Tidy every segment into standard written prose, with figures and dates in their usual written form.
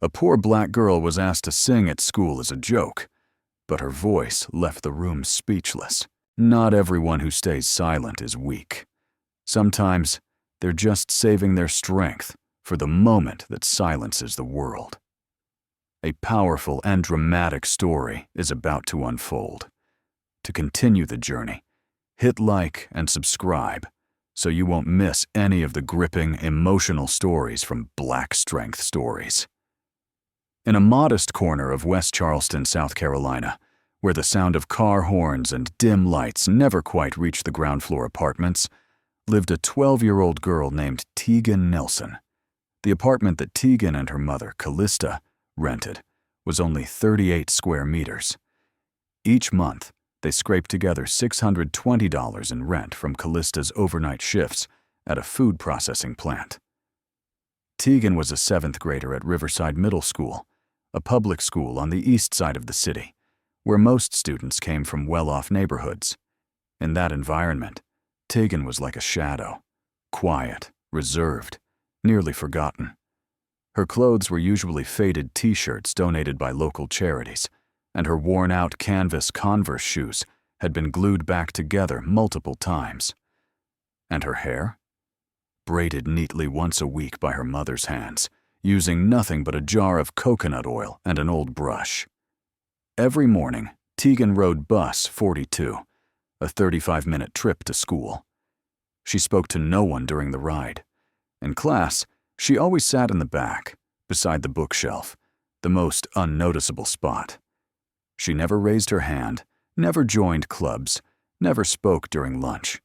A poor black girl was asked to sing at school as a joke, but her voice left the room speechless. Not everyone who stays silent is weak. Sometimes they're just saving their strength for the moment that silences the world. A powerful and dramatic story is about to unfold. To continue the journey, hit like and subscribe so you won't miss any of the gripping, emotional stories from Black Strength Stories. In a modest corner of West Charleston, South Carolina, where the sound of car horns and dim lights never quite reached the ground floor apartments, lived a 12-year-old girl named Tegan Nelson. The apartment that Tegan and her mother, Callista, rented was only 38 square meters. Each month, they scraped together $620 in rent from Callista's overnight shifts at a food processing plant. Tegan was a 7th grader at Riverside Middle School, a public school on the east side of the city, where most students came from well-off neighborhoods. In that environment, Tegan was like a shadow, quiet, reserved, nearly forgotten. Her clothes were usually faded t-shirts donated by local charities, and her worn-out canvas Converse shoes had been glued back together multiple times. And her hair? Braided neatly once a week by her mother's hands, using nothing but a jar of coconut oil and an old brush. Every morning, Tegan rode bus 42, a 35-minute trip to school. She spoke to no one during the ride. In class, she always sat in the back, beside the bookshelf, the most unnoticeable spot. She never raised her hand, never joined clubs, never spoke during lunch.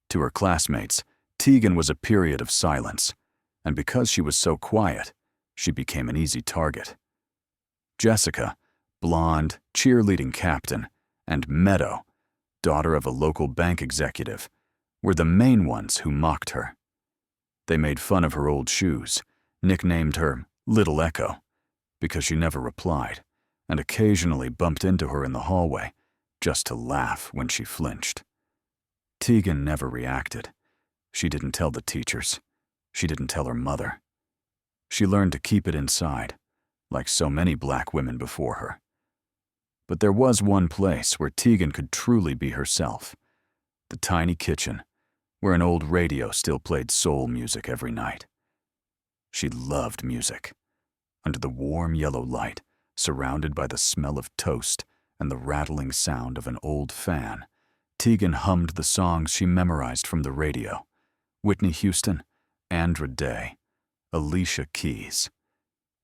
To her classmates, Tegan was a period of silence, and because she was so quiet, she became an easy target. Jessica, blonde, cheerleading captain, and Meadow, daughter of a local bank executive, were the main ones who mocked her. They made fun of her old shoes, nicknamed her Little Echo, because she never replied, and occasionally bumped into her in the hallway, just to laugh when she flinched. Tegan never reacted. She didn't tell the teachers. She didn't tell her mother. She learned to keep it inside, like so many black women before her. But there was one place where Tegan could truly be herself: the tiny kitchen, where an old radio still played soul music every night. She loved music. Under the warm yellow light, surrounded by the smell of toast and the rattling sound of an old fan, Tegan hummed the songs she memorized from the radio: Whitney Houston, Andra Day, Alicia Keys.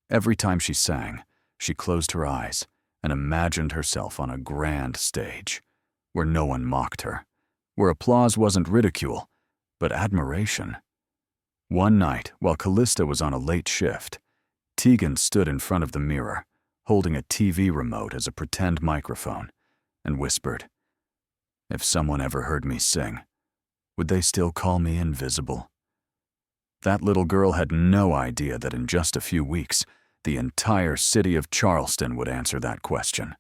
Every time she sang, she closed her eyes and imagined herself on a grand stage, where no one mocked her, where applause wasn't ridicule, but admiration. One night, while Callista was on a late shift, Tegan stood in front of the mirror, holding a TV remote as a pretend microphone, and whispered, "If someone ever heard me sing, would they still call me invisible?" That little girl had no idea that in just a few weeks, the entire city of Charleston would answer that question,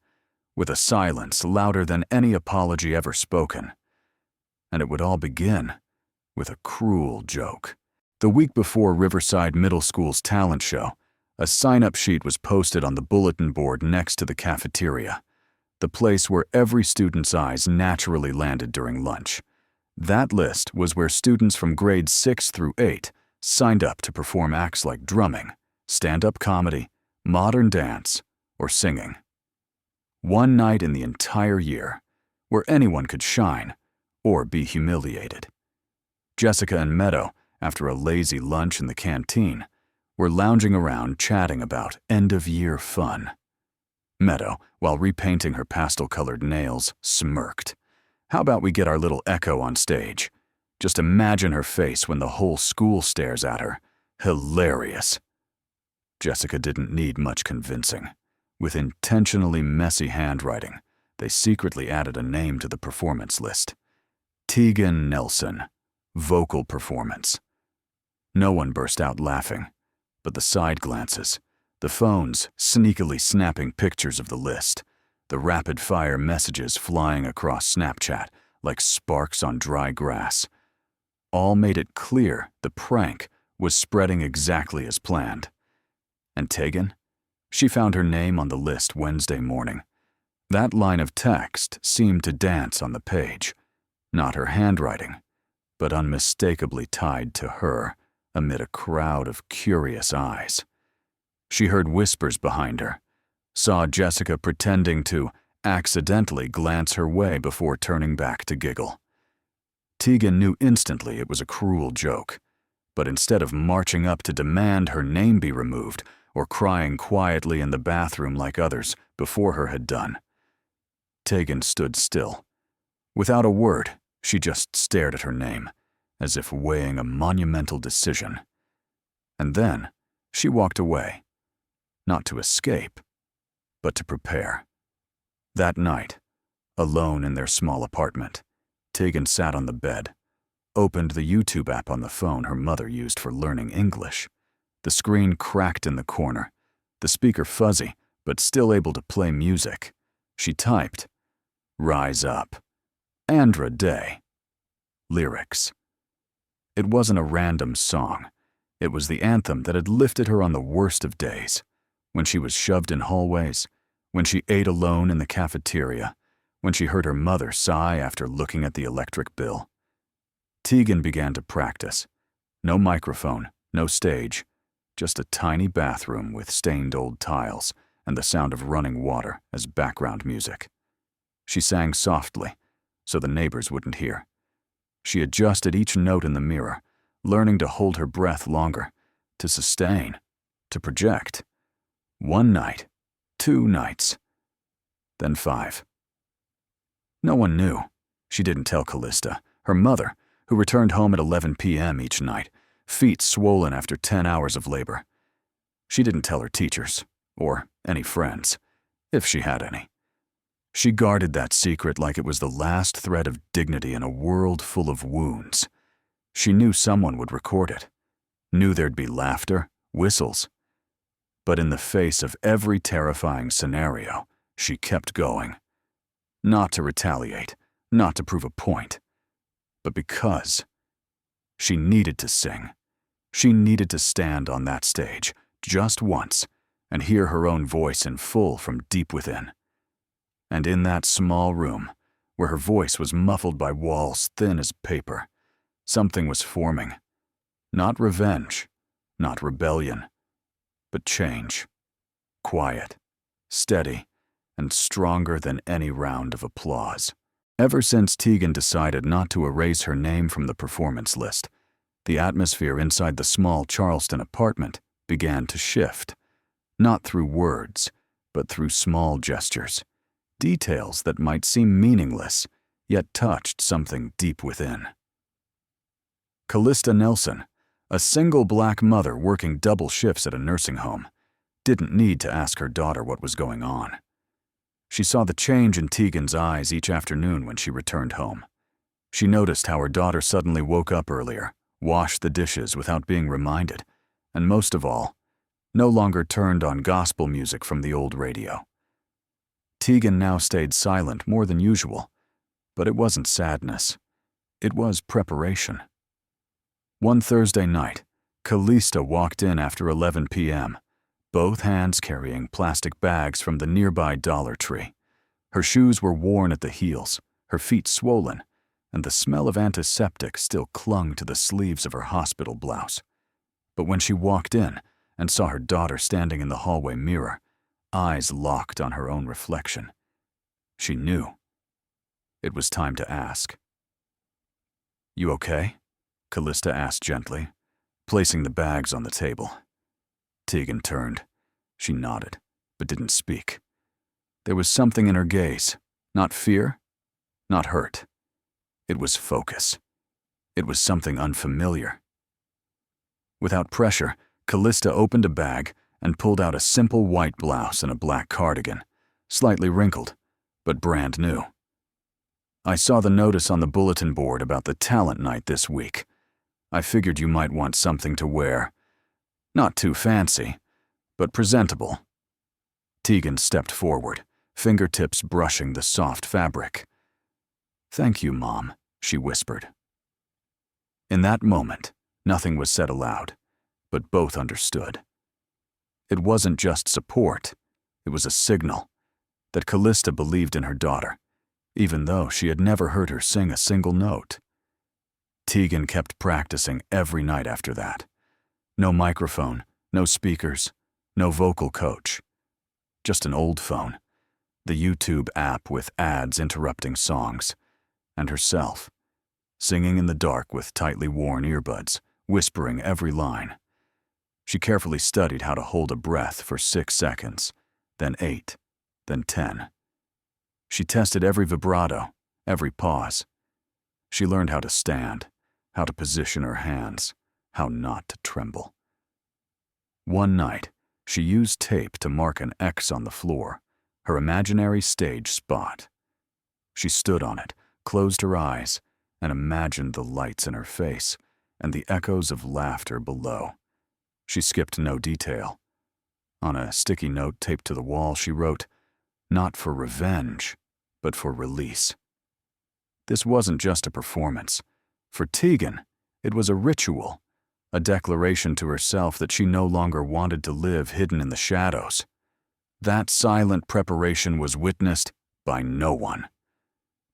with a silence louder than any apology ever spoken. And it would all begin with a cruel joke. The week before Riverside Middle School's talent show, a sign-up sheet was posted on the bulletin board next to the cafeteria, the place where every student's eyes naturally landed during lunch. That list was where students from grades 6 through 8 signed up to perform acts like drumming, stand-up comedy, modern dance, or singing. One night in the entire year, where anyone could shine or be humiliated. Jessica and Meadow, after a lazy lunch in the canteen, were lounging around chatting about end-of-year fun. Meadow, while repainting her pastel-colored nails, smirked. "How about we get our little Echo on stage? Just imagine her face when the whole school stares at her. Hilarious." Jessica didn't need much convincing. With intentionally messy handwriting, they secretly added a name to the performance list: Tegan Nelson, vocal performance. No one burst out laughing, but the side glances, the phones sneakily snapping pictures of the list, the rapid-fire messages flying across Snapchat like sparks on dry grass, all made it clear the prank was spreading exactly as planned. And Tegan? She found her name on the list Wednesday morning. That line of text seemed to dance on the page, not her handwriting, but unmistakably tied to her amid a crowd of curious eyes. She heard whispers behind her, saw Jessica pretending to accidentally glance her way before turning back to giggle. Tegan knew instantly it was a cruel joke, but instead of marching up to demand her name be removed or crying quietly in the bathroom like others before her had done, Tegan stood still. Without a word, she just stared at her name, as if weighing a monumental decision. And then she walked away, not to escape, but to prepare. That night, alone in their small apartment, Tegan sat on the bed, opened the YouTube app on the phone her mother used for learning English. The screen cracked in the corner, the speaker fuzzy, but still able to play music. She typed, "Rise Up. Andra Day." Lyrics. It wasn't a random song. It was the anthem that had lifted her on the worst of days, when she was shoved in hallways, when she ate alone in the cafeteria, when she heard her mother sigh after looking at the electric bill. Tegan began to practice. No microphone, no stage, just a tiny bathroom with stained old tiles and the sound of running water as background music. She sang softly, so the neighbors wouldn't hear. She adjusted each note in the mirror, learning to hold her breath longer, to sustain, to project. 1 night, 2 nights, then 5. No one knew. She didn't tell Callista, her mother, who returned home at 11 p.m. each night, feet swollen after 10 hours of labor. She didn't tell her teachers, or any friends, if she had any. She guarded that secret like it was the last thread of dignity in a world full of wounds. She knew someone would record it, knew there'd be laughter, whistles. But in the face of every terrifying scenario, she kept going. Not to retaliate, not to prove a point, but because she needed to sing. She needed to stand on that stage, just once, and hear her own voice in full from deep within. And in that small room, where her voice was muffled by walls thin as paper, something was forming. Not revenge, not rebellion, but change. Quiet, steady, and stronger than any round of applause. Ever since Tegan decided not to erase her name from the performance list, the atmosphere inside the small Charleston apartment began to shift, not through words, but through small gestures. Details that might seem meaningless, yet touched something deep within. Callista Nelson, a single black mother working double shifts at a nursing home, didn't need to ask her daughter what was going on. She saw the change in Tegan's eyes each afternoon when she returned home. She noticed how her daughter suddenly woke up earlier, washed the dishes without being reminded, and most of all, no longer turned on gospel music from the old radio. Tegan now stayed silent more than usual, but it wasn't sadness. It was preparation. One Thursday night, Callista walked in after 11 p.m., both hands carrying plastic bags from the nearby Dollar Tree. Her shoes were worn at the heels, her feet swollen, and the smell of antiseptic still clung to the sleeves of her hospital blouse. But when she walked in and saw her daughter standing in the hallway mirror, eyes locked on her own reflection, she knew. It was time to ask. "You okay?" Callista asked gently, placing the bags on the table. Tegan turned. She nodded, but didn't speak. There was something in her gaze, not fear, not hurt. It was focus. It was something unfamiliar. Without pressure, Callista opened a bag and pulled out a simple white blouse and a black cardigan, slightly wrinkled, but brand new. "I saw the notice on the bulletin board about the talent night this week. I figured you might want something to wear. Not too fancy, but presentable." Tegan stepped forward, fingertips brushing the soft fabric. "Thank you, Mom," she whispered. In that moment, nothing was said aloud, but both understood. It wasn't just support, it was a signal that Callista believed in her daughter, even though she had never heard her sing a single note. Tegan kept practicing every night after that. No microphone, no speakers, no vocal coach. Just an old phone, the YouTube app with ads interrupting songs, and herself, singing in the dark with tightly worn earbuds, whispering every line. She carefully studied how to hold a breath for 6 seconds, then 8, then 10. She tested every vibrato, every pause. She learned how to stand, how to position her hands, how not to tremble. One night, she used tape to mark an X on the floor, her imaginary stage spot. She stood on it, closed her eyes, and imagined the lights in her face and the echoes of laughter below. She skipped no detail. On a sticky note taped to the wall, she wrote, "Not for revenge, but for release." This wasn't just a performance. For Tegan, it was a ritual, a declaration to herself that she no longer wanted to live hidden in the shadows. That silent preparation was witnessed by no one.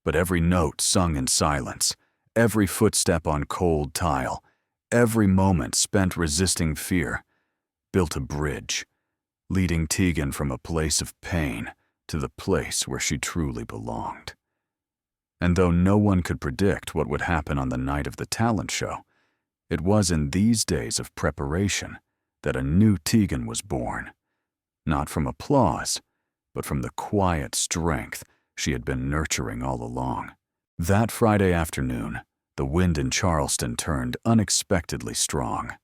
But every note sung in silence, every footstep on cold tile, every moment spent resisting fear, built a bridge, leading Tegan from a place of pain to the place where she truly belonged. And though no one could predict what would happen on the night of the talent show, it was in these days of preparation that a new Tegan was born. Not from applause, but from the quiet strength she had been nurturing all along. That Friday afternoon, the wind in Charleston turned unexpectedly strong.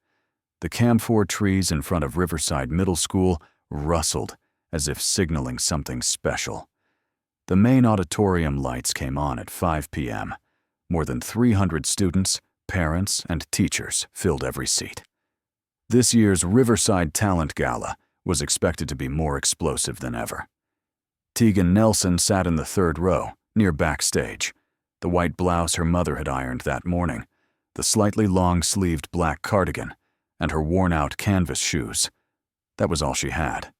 The camphor trees in front of Riverside Middle School rustled as if signaling something special. The main auditorium lights came on at 5 p.m. More than 300 students, parents, and teachers filled every seat. This year's Riverside Talent Gala was expected to be more explosive than ever. Tegan Nelson sat in the third row, near backstage, the white blouse her mother had ironed that morning, the slightly long-sleeved black cardigan, and her worn-out canvas shoes. That was all she had.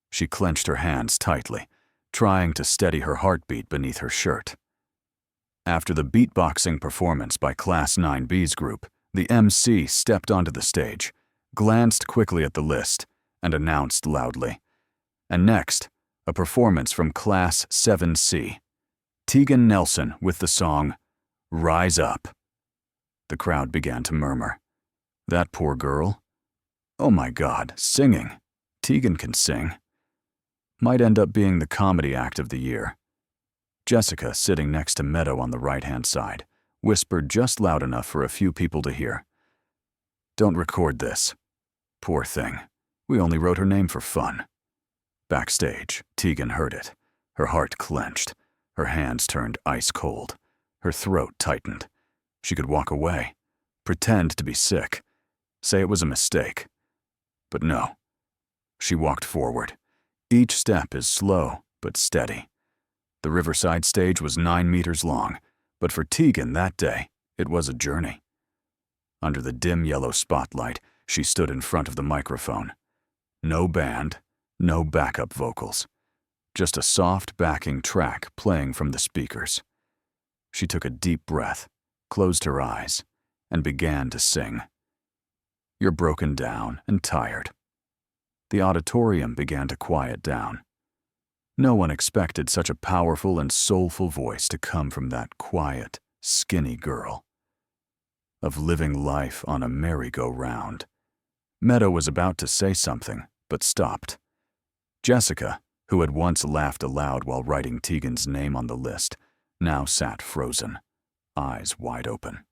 She clenched her hands tightly, trying to steady her heartbeat beneath her shirt. After the beatboxing performance by Class 9B's group, the MC stepped onto the stage, glanced quickly at the list, and announced loudly. And next, a performance from Class 7C. Tegan Nelson with the song, "Rise Up." The crowd began to murmur. That poor girl. Oh my God, singing. Tegan can sing. Might end up being the comedy act of the year. Jessica, sitting next to Meadow on the right-hand side, whispered just loud enough for a few people to hear. "Don't record this. Poor thing. We only wrote her name for fun." Backstage, Tegan heard it. Her heart clenched. Her hands turned ice cold. Her throat tightened. She could walk away, pretend to be sick, say it was a mistake. But no. She walked forward. Each step is slow but steady. The Riverside stage was 9 meters long, but for Tegan that day, it was a journey. Under the dim yellow spotlight, she stood in front of the microphone. No band, no backup vocals. Just a soft backing track playing from the speakers. She took a deep breath, closed her eyes, and began to sing. "You're broken down and tired." The auditorium began to quiet down. No one expected such a powerful and soulful voice to come from that quiet, skinny girl. Of living life on a merry-go-round. Meadow was about to say something, but stopped. Jessica, who had once laughed aloud while writing Tegan's name on the list, now sat frozen, eyes wide open.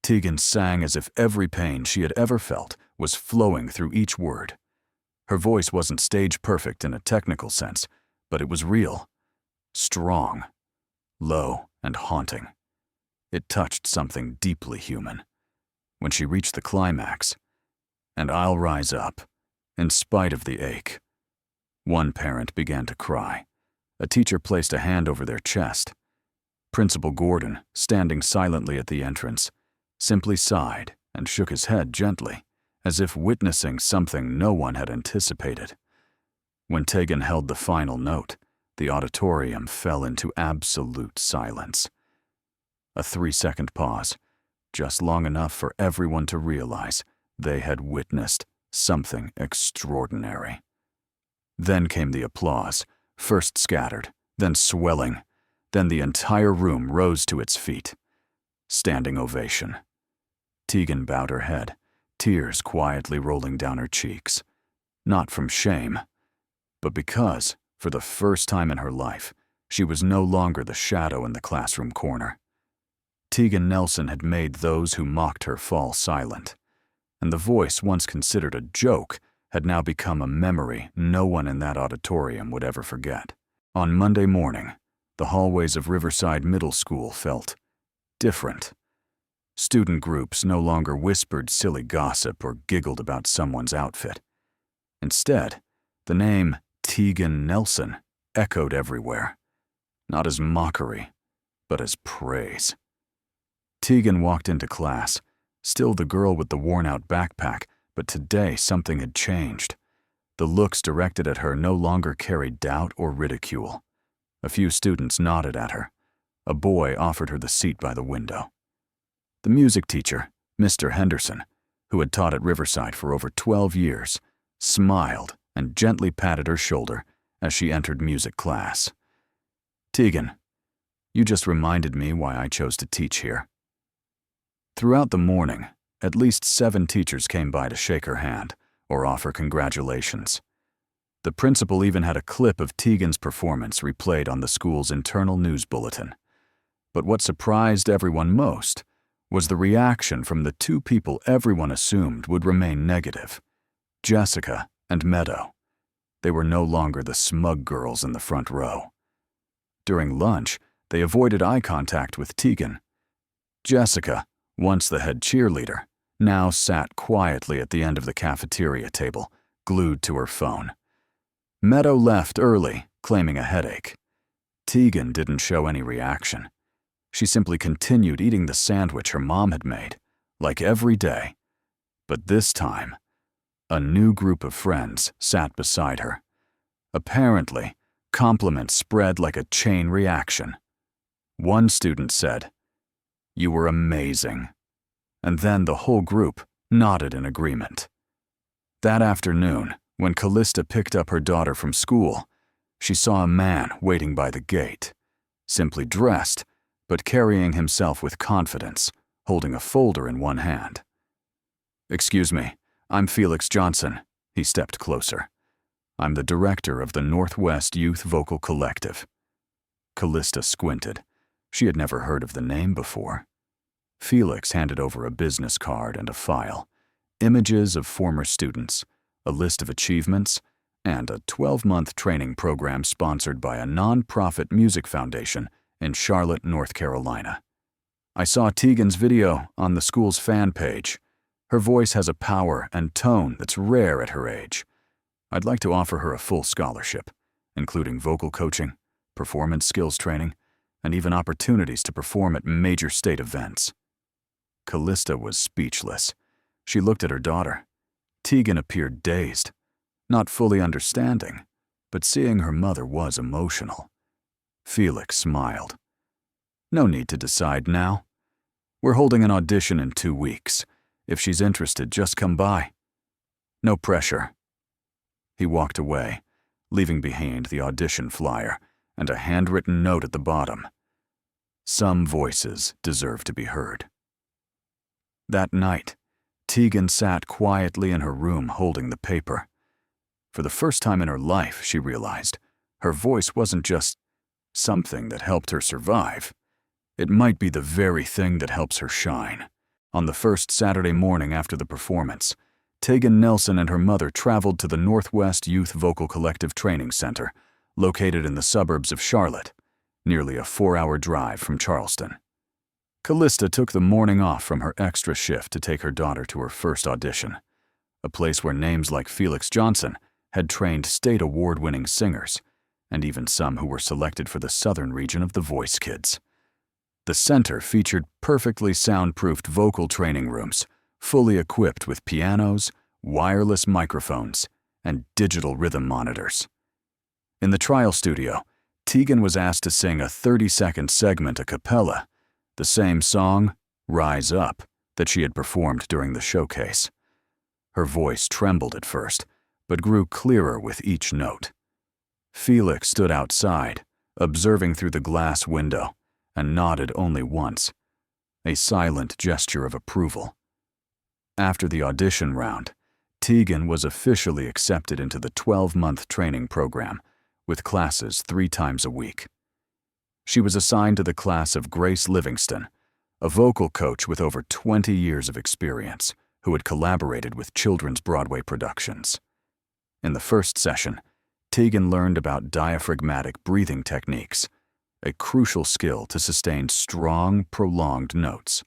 Tegan sang as if every pain she had ever felt was flowing through each word. Her voice wasn't stage-perfect in a technical sense, but it was real, strong, low, and haunting. It touched something deeply human. When she reached the climax, "And I'll rise up, in spite of the ache." One parent began to cry. A teacher placed a hand over their chest. Principal Gordon, standing silently at the entrance, simply sighed and shook his head gently, as if witnessing something no one had anticipated. When Tegan held the final note, the auditorium fell into absolute silence. A 3-second pause, just long enough for everyone to realize they had witnessed something extraordinary. Then came the applause, first scattered, then swelling. Then the entire room rose to its feet. Standing ovation. Tegan bowed her head, tears quietly rolling down her cheeks. Not from shame, but because, for the first time in her life, she was no longer the shadow in the classroom corner. Tegan Nelson had made those who mocked her fall silent, and the voice once considered a joke had now become a memory no one in that auditorium would ever forget. On Monday morning, the hallways of Riverside Middle School felt different. Student groups no longer whispered silly gossip or giggled about someone's outfit. Instead, the name Tegan Nelson echoed everywhere, not as mockery, but as praise. Tegan walked into class, still the girl with the worn-out backpack, but today something had changed. The looks directed at her no longer carried doubt or ridicule. A few students nodded at her. A boy offered her the seat by the window. The music teacher, Mr. Henderson, who had taught at Riverside for over 12 years, smiled and gently patted her shoulder as she entered music class. "Tegan, you just reminded me why I chose to teach here." Throughout the morning, at least 7 teachers came by to shake her hand or offer congratulations. The principal even had a clip of Tegan's performance replayed on the school's internal news bulletin. But what surprised everyone most was the reaction from the 2 people everyone assumed would remain negative, Jessica and Meadow. They were no longer the smug girls in the front row. During lunch, they avoided eye contact with Tegan. Jessica, once the head cheerleader, now sat quietly at the end of the cafeteria table, glued to her phone. Meadow left early, claiming a headache. Tegan didn't show any reaction. She simply continued eating the sandwich her mom had made, like every day. But this time, a new group of friends sat beside her. Apparently, compliments spread like a chain reaction. One student said, "You were amazing." And then the whole group nodded in agreement. That afternoon, when Callista picked up her daughter from school, she saw a man waiting by the gate, simply dressed, but carrying himself with confidence, holding a folder in one hand. "Excuse me, I'm Felix Johnson." He stepped closer. "I'm the director of the Northwest Youth Vocal Collective." Callista squinted. She had never heard of the name before. Felix handed over a business card and a file, images of former students, a list of achievements, and a 12-month training program sponsored by a non-profit music foundation in Charlotte, North Carolina. "I saw Tegan's video on the school's fan page. Her voice has a power and tone that's rare at her age. I'd like to offer her a full scholarship, including vocal coaching, performance skills training, and even opportunities to perform at major state events." Callista was speechless. She looked at her daughter. Tegan appeared dazed, not fully understanding, but seeing her mother was emotional. Felix smiled. "No need to decide now. We're holding an audition in 2 weeks. If she's interested, just come by. No pressure." He walked away, leaving behind the audition flyer and a handwritten note at the bottom. Some voices deserve to be heard. That night, Tegan sat quietly in her room holding the paper. For the first time in her life, she realized, her voice wasn't just something that helped her survive. It might be the very thing that helps her shine. On the first Saturday morning after the performance, Tegan Nelson and her mother traveled to the Northwest Youth Vocal Collective Training Center, located in the suburbs of Charlotte, nearly a 4-hour drive from Charleston. Callista took the morning off from her extra shift to take her daughter to her first audition, a place where names like Felix Johnson had trained state award-winning singers, and even some who were selected for the southern region of the Voice Kids. The center featured perfectly soundproofed vocal training rooms, fully equipped with pianos, wireless microphones, and digital rhythm monitors. In the trial studio, Tegan was asked to sing a 30-second segment a cappella, the same song, Rise Up, that she had performed during the showcase. Her voice trembled at first, but grew clearer with each note. Felix stood outside, observing through the glass window, and nodded only once, a silent gesture of approval. After the audition round, Tegan was officially accepted into the 12-month training program, with classes 3 times a week. She was assigned to the class of Grace Livingston, a vocal coach with over 20 years of experience, who had collaborated with children's Broadway productions. In the first session, Tegan learned about diaphragmatic breathing techniques, a crucial skill to sustain strong, prolonged notes.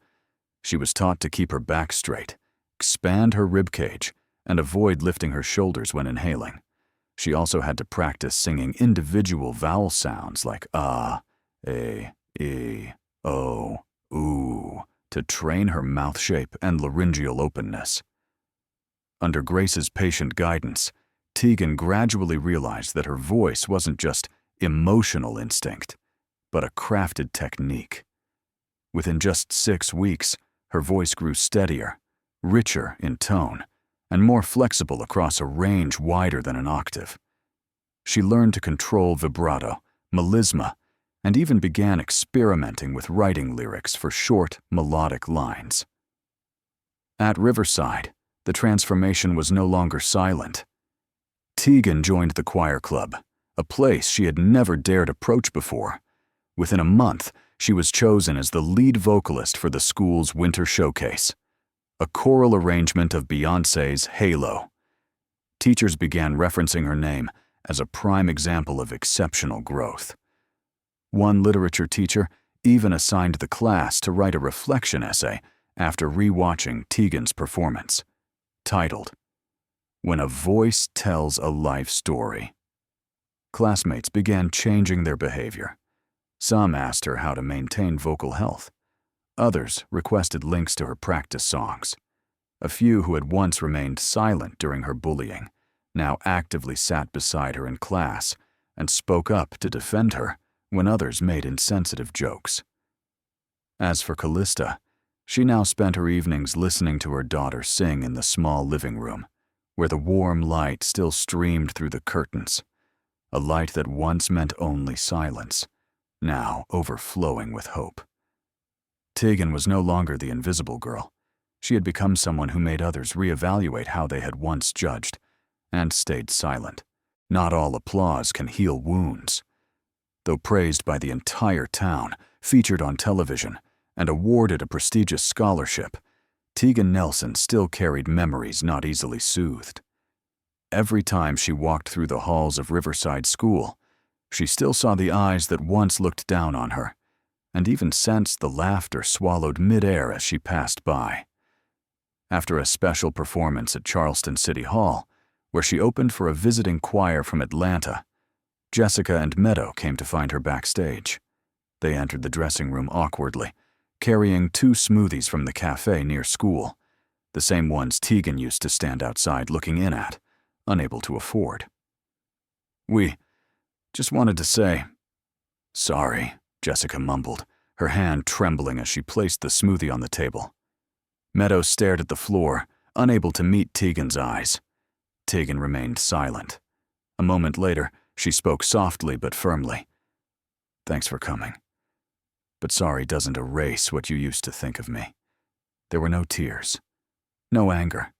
She was taught to keep her back straight, expand her rib cage, and avoid lifting her shoulders when inhaling. She also had to practice singing individual vowel sounds like ah, a, e, o, oo, to train her mouth shape and laryngeal openness. Under Grace's patient guidance, Tegan gradually realized that her voice wasn't just emotional instinct, but a crafted technique. Within just 6 weeks, her voice grew steadier, richer in tone, and more flexible across a range wider than an octave. She learned to control vibrato, melisma, and even began experimenting with writing lyrics for short, melodic lines. At Riverside, the transformation was no longer silent. Tegan joined the choir club, a place she had never dared approach before. Within a month, she was chosen as the lead vocalist for the school's winter showcase, a choral arrangement of Beyoncé's Halo. Teachers began referencing her name as a prime example of exceptional growth. One literature teacher even assigned the class to write a reflection essay after re-watching Tegan's performance, titled, "When a Voice Tells a Life Story." Classmates began changing their behavior. Some asked her how to maintain vocal health. Others requested links to her practice songs. A few who had once remained silent during her bullying now actively sat beside her in class and spoke up to defend her when others made insensitive jokes. As for Callista, she now spent her evenings listening to her daughter sing in the small living room, where the warm light still streamed through the curtains, a light that once meant only silence, now overflowing with hope. Tegan was no longer the invisible girl. She had become someone who made others reevaluate how they had once judged, and stayed silent. Not all applause can heal wounds. Though praised by the entire town, featured on television, and awarded a prestigious scholarship, Tegan Nelson still carried memories not easily soothed. Every time she walked through the halls of Riverside School, she still saw the eyes that once looked down on her, and even sensed the laughter swallowed mid-air as she passed by. After a special performance at Charleston City Hall, where she opened for a visiting choir from Atlanta, Jessica and Meadow came to find her backstage. They entered the dressing room awkwardly, carrying 2 smoothies from the cafe near school, the same ones Tegan used to stand outside looking in at, unable to afford. "We just wanted to say, sorry," Jessica mumbled, her hand trembling as she placed the smoothie on the table. Meadow stared at the floor, unable to meet Tegan's eyes. Tegan remained silent. A moment later, she spoke softly but firmly. "Thanks for coming. But sorry doesn't erase what you used to think of me." There were no tears, no anger,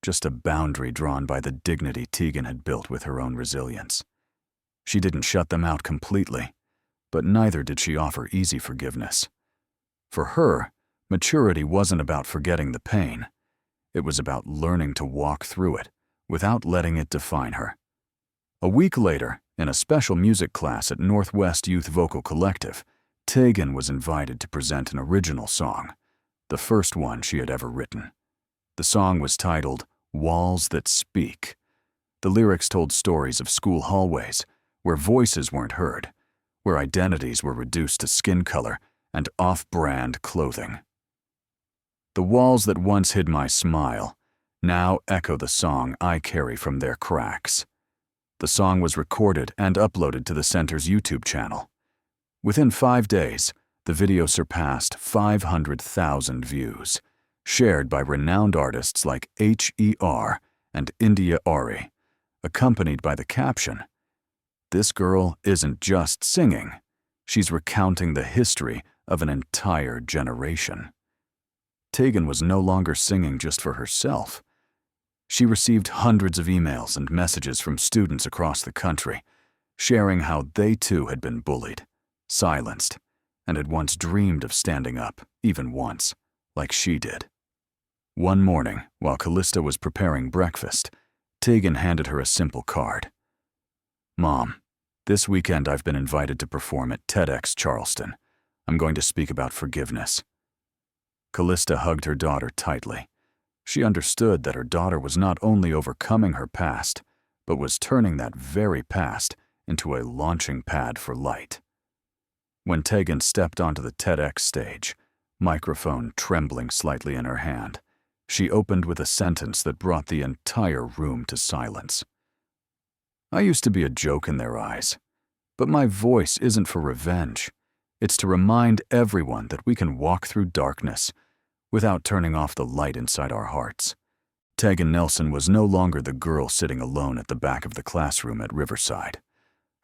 just a boundary drawn by the dignity Tegan had built with her own resilience. She didn't shut them out completely, but neither did she offer easy forgiveness. For her, maturity wasn't about forgetting the pain. It was about learning to walk through it without letting it define her. A week later, in a special music class at Northwest Youth Vocal Collective, Tegan was invited to present an original song, the first one she had ever written. The song was titled "Walls That Speak." The lyrics told stories of school hallways, where voices weren't heard, where identities were reduced to skin color and off-brand clothing. "The walls that once hid my smile now echo the song I carry from their cracks. The song was recorded and uploaded to the center's YouTube channel. Within 5 days, the video surpassed 500,000 views, shared by renowned artists like H.E.R. and India Ari, accompanied by the caption, "This girl isn't just singing, she's recounting the history of an entire generation." Tegan was no longer singing just for herself. She received hundreds of emails and messages from students across the country, sharing how they too had been bullied, silenced, and had once dreamed of standing up, even once, like she did. One morning, while Callista was preparing breakfast, Tegan handed her a simple card. "Mom, this weekend I've been invited to perform at TEDx Charleston. I'm going to speak about forgiveness." Callista hugged her daughter tightly. She understood that her daughter was not only overcoming her past, but was turning that very past into a launching pad for light. When Tegan stepped onto the TEDx stage, microphone trembling slightly in her hand, she opened with a sentence that brought the entire room to silence. "I used to be a joke in their eyes, but my voice isn't for revenge. It's to remind everyone that we can walk through darkness without turning off the light inside our hearts." Tegan Nelson was no longer the girl sitting alone at the back of the classroom at Riverside.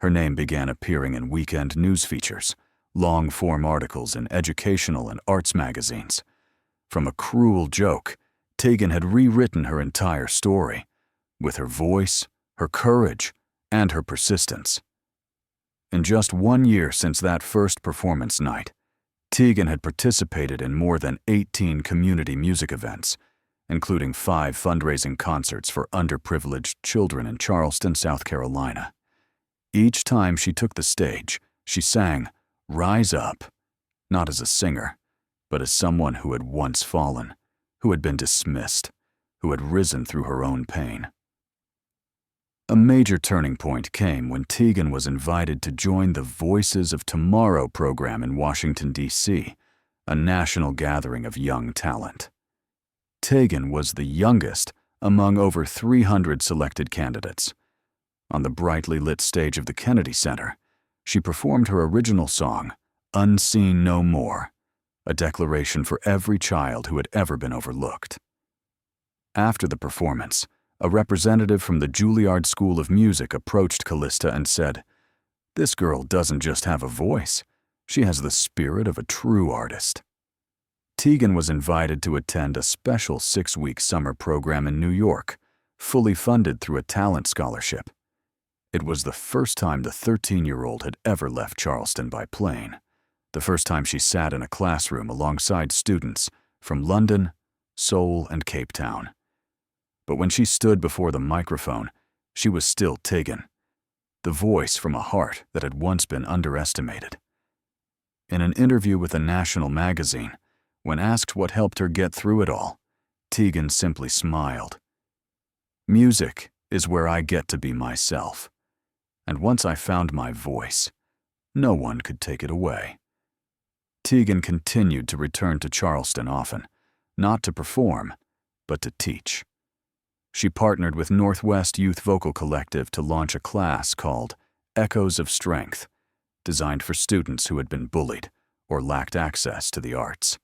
Her name began appearing in weekend news features, long-form articles in educational and arts magazines. From a cruel joke, Tegan had rewritten her entire story, with her voice, her courage, and her persistence. In just 1 year since that first performance night, Tegan had participated in more than 18 community music events, including 5 fundraising concerts for underprivileged children in Charleston, South Carolina. Each time she took the stage, she sang, "Rise Up," not as a singer, but as someone who had once fallen, who had been dismissed, who had risen through her own pain. A major turning point came when Tegan was invited to join the Voices of Tomorrow program in Washington, D.C., a national gathering of young talent. Tegan was the youngest among over 300 selected candidates. On the brightly lit stage of the Kennedy Center, she performed her original song, "Unseen No More," a declaration for every child who had ever been overlooked. After the performance, a representative from the Juilliard School of Music approached Callista and said, "This girl doesn't just have a voice, she has the spirit of a true artist." Tegan was invited to attend a special 6-week summer program in New York, fully funded through a talent scholarship. It was the first time the 13-year-old had ever left Charleston by plane, the first time she sat in a classroom alongside students from London, Seoul, and Cape Town. But when she stood before the microphone, she was still Tegan, the voice from a heart that had once been underestimated. In an interview with a national magazine, when asked what helped her get through it all, Tegan simply smiled. "Music is where I get to be myself. And once I found my voice, no one could take it away." Tegan continued to return to Charleston often, not to perform, but to teach. She partnered with Northwest Youth Vocal Collective to launch a class called Echoes of Strength, designed for students who had been bullied or lacked access to the arts.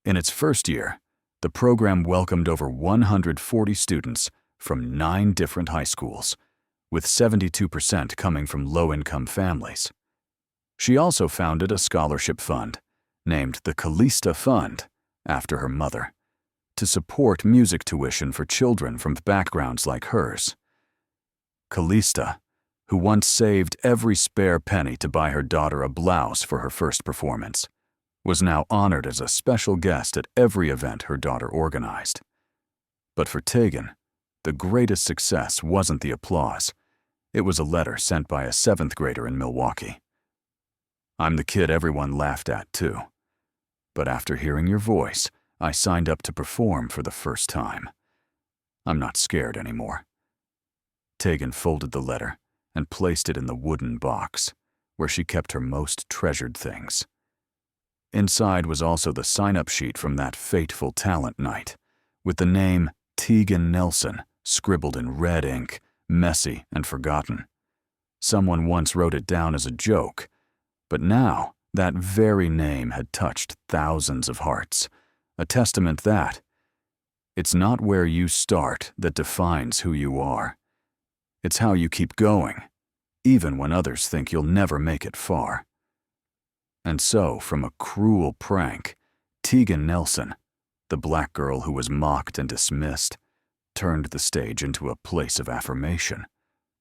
In its first year, the program welcomed over 140 students from 9 different high schools, with 72% coming from low-income families. She also founded a scholarship fund, named the Callista Fund, after her mother, to support music tuition for children from backgrounds like hers. Callista, who once saved every spare penny to buy her daughter a blouse for her first performance, was now honored as a special guest at every event her daughter organized. But for Tegan, the greatest success wasn't the applause. It was a letter sent by a 7th grader in Milwaukee. "I'm the kid everyone laughed at, too. But after hearing your voice, I signed up to perform for the first time. I'm not scared anymore." Tegan folded the letter and placed it in the wooden box, where she kept her most treasured things. Inside was also the sign-up sheet from that fateful talent night, with the name Tegan Nelson, scribbled in red ink, messy and forgotten. Someone once wrote it down as a joke, but now that very name had touched thousands of hearts, a testament that it's not where you start that defines who you are. It's how you keep going, even when others think you'll never make it far. And so, from a cruel prank, Tegan Nelson, the black girl who was mocked and dismissed, turned the stage into a place of affirmation.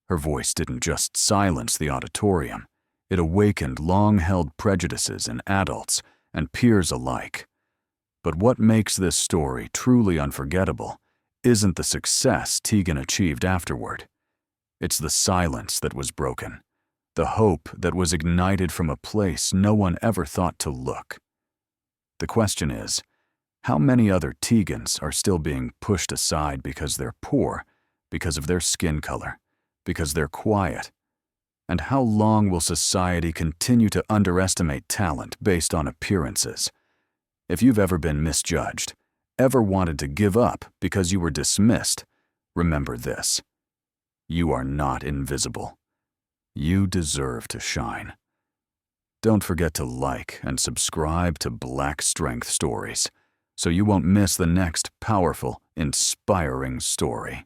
Her voice didn't just silence the auditorium, it awakened long-held prejudices in adults and peers alike. But what makes this story truly unforgettable isn't the success Tegan achieved afterward. It's the silence that was broken, the hope that was ignited from a place no one ever thought to look. The question is, how many other Tegans are still being pushed aside because they're poor, because of their skin color, because they're quiet? And how long will society continue to underestimate talent based on appearances? If you've ever been misjudged, ever wanted to give up because you were dismissed, remember this: you are not invisible. You deserve to shine. Don't forget to like and subscribe to Black Strength Stories so you won't miss the next powerful, inspiring story.